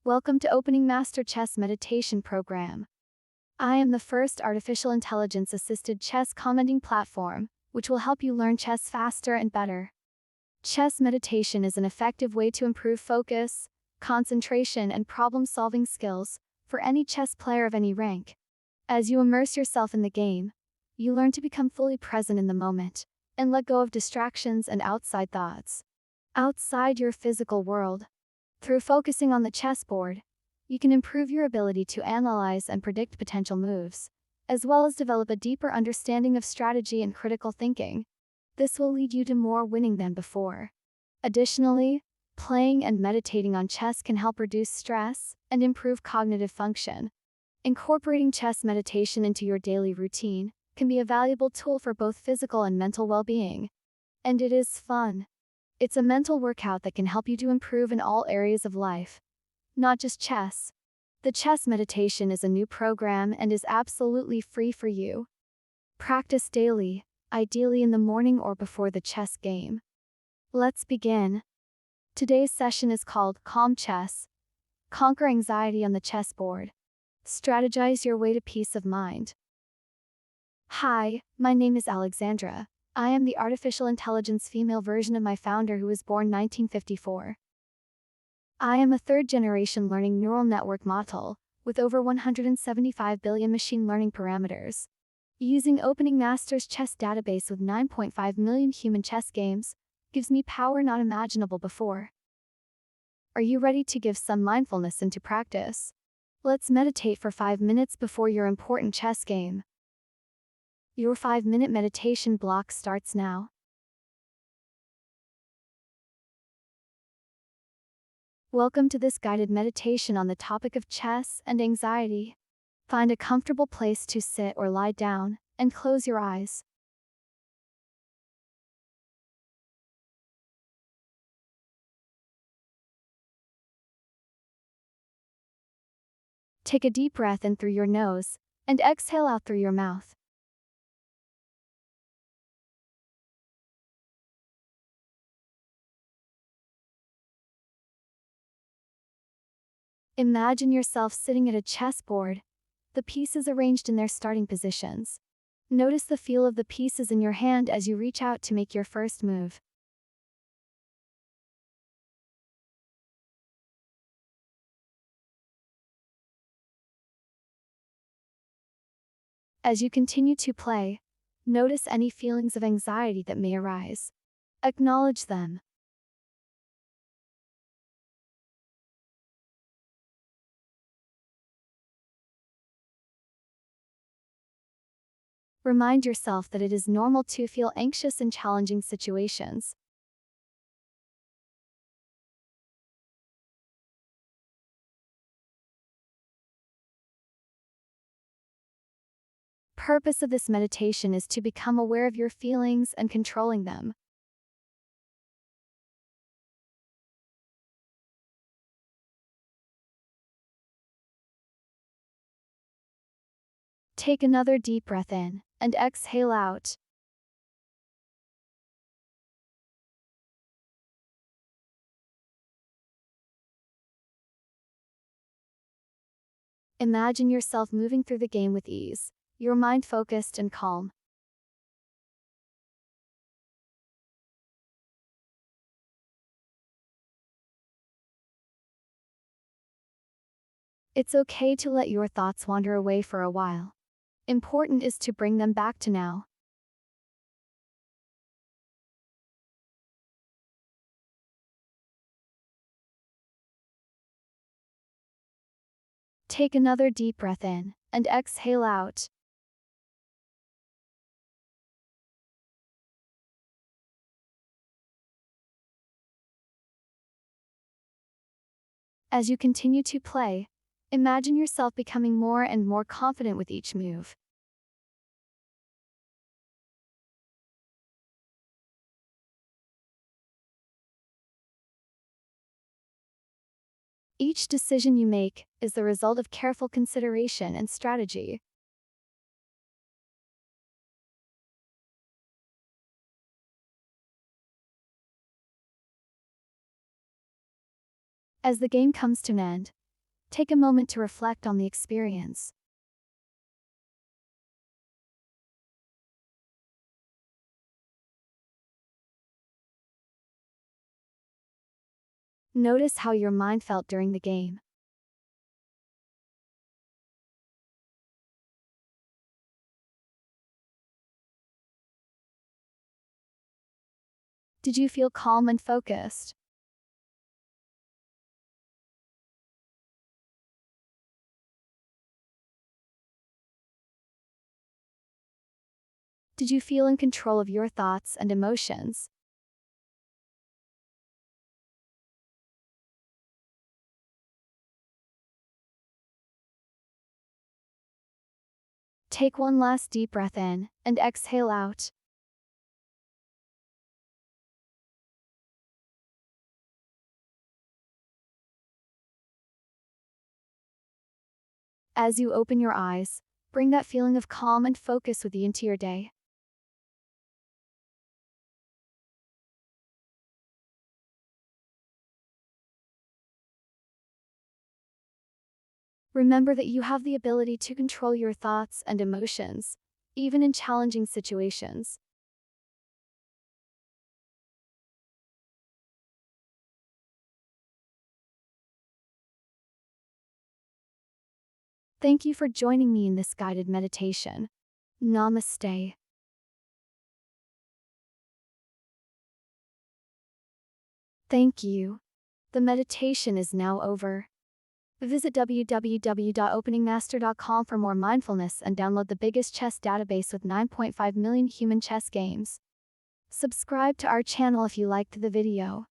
Welcome to Openingmaster Chess Meditation Program. I am the first artificial intelligence-assisted chess commenting platform, which will help you learn chess faster and better. Chess meditation is an effective way to improve focus, concentration, and problem-solving skills for any chess player of any rank. As you immerse yourself in the game, you learn to become fully present in the moment and let go of distractions and outside thoughts. Outside your physical world. Through focusing on the chessboard, you can improve your ability to analyze and predict potential moves, as well as develop a deeper understanding of strategy and critical thinking. This will lead you to more winning than before. Additionally, playing and meditating on chess can help reduce stress and improve cognitive function. Incorporating chess meditation into your daily routine can be a valuable tool for both physical and mental well-being. And it is fun. It's a mental workout that can help you to improve in all areas of life, not just chess. The chess meditation is a new program and is absolutely free for you. Practice daily, ideally in the morning or before the chess game. Let's begin. Today's session is called Calm Chess. Conquer anxiety on the chessboard. Strategize your way to peace of mind. Hi, my name is Alexandra. I am the artificial intelligence female version of my founder who was born 1954. I am a third-generation learning neural network model with over 175 billion machine learning parameters. Using Openingmaster's chess database with 9.5 million human chess games gives me power not imaginable before. Are you ready to give some mindfulness into practice? Let's meditate for 5 minutes before your important chess game. Your 5-minute meditation block starts now. Welcome to this guided meditation on the topic of chess and anxiety. Find a comfortable place to sit or lie down, and close your eyes. Take a deep breath in through your nose, and exhale out through your mouth. Imagine yourself sitting at a chessboard, the pieces arranged in their starting positions. Notice the feel of the pieces in your hand as you reach out to make your first move. As you continue to play, notice any feelings of anxiety that may arise. Acknowledge them. Remind yourself that it is normal to feel anxious in challenging situations. Purpose of this meditation is to become aware of your feelings and controlling them. Take another deep breath in, and exhale out. Imagine yourself moving through the game with ease, your mind focused and calm. It's okay to let your thoughts wander away for a while. Important is to bring them back to now. Take another deep breath in, and exhale out. As you continue to play, imagine yourself becoming more and more confident with each move. Each decision you make is the result of careful consideration and strategy. As the game comes to an end, Take a moment to reflect on the experience. Notice how your mind felt during the game. Did you feel calm and focused? Did you feel in control of your thoughts and emotions? Take one last deep breath in and exhale out. As you open your eyes, bring that feeling of calm and focus with you into your day. Remember that you have the ability to control your thoughts and emotions, even in challenging situations. Thank you for joining me in this guided meditation. Namaste. Thank you. The meditation is now over. Visit www.openingmaster.com for more mindfulness and download the biggest chess database with 9.5 million human chess games. Subscribe to our channel if you liked the video.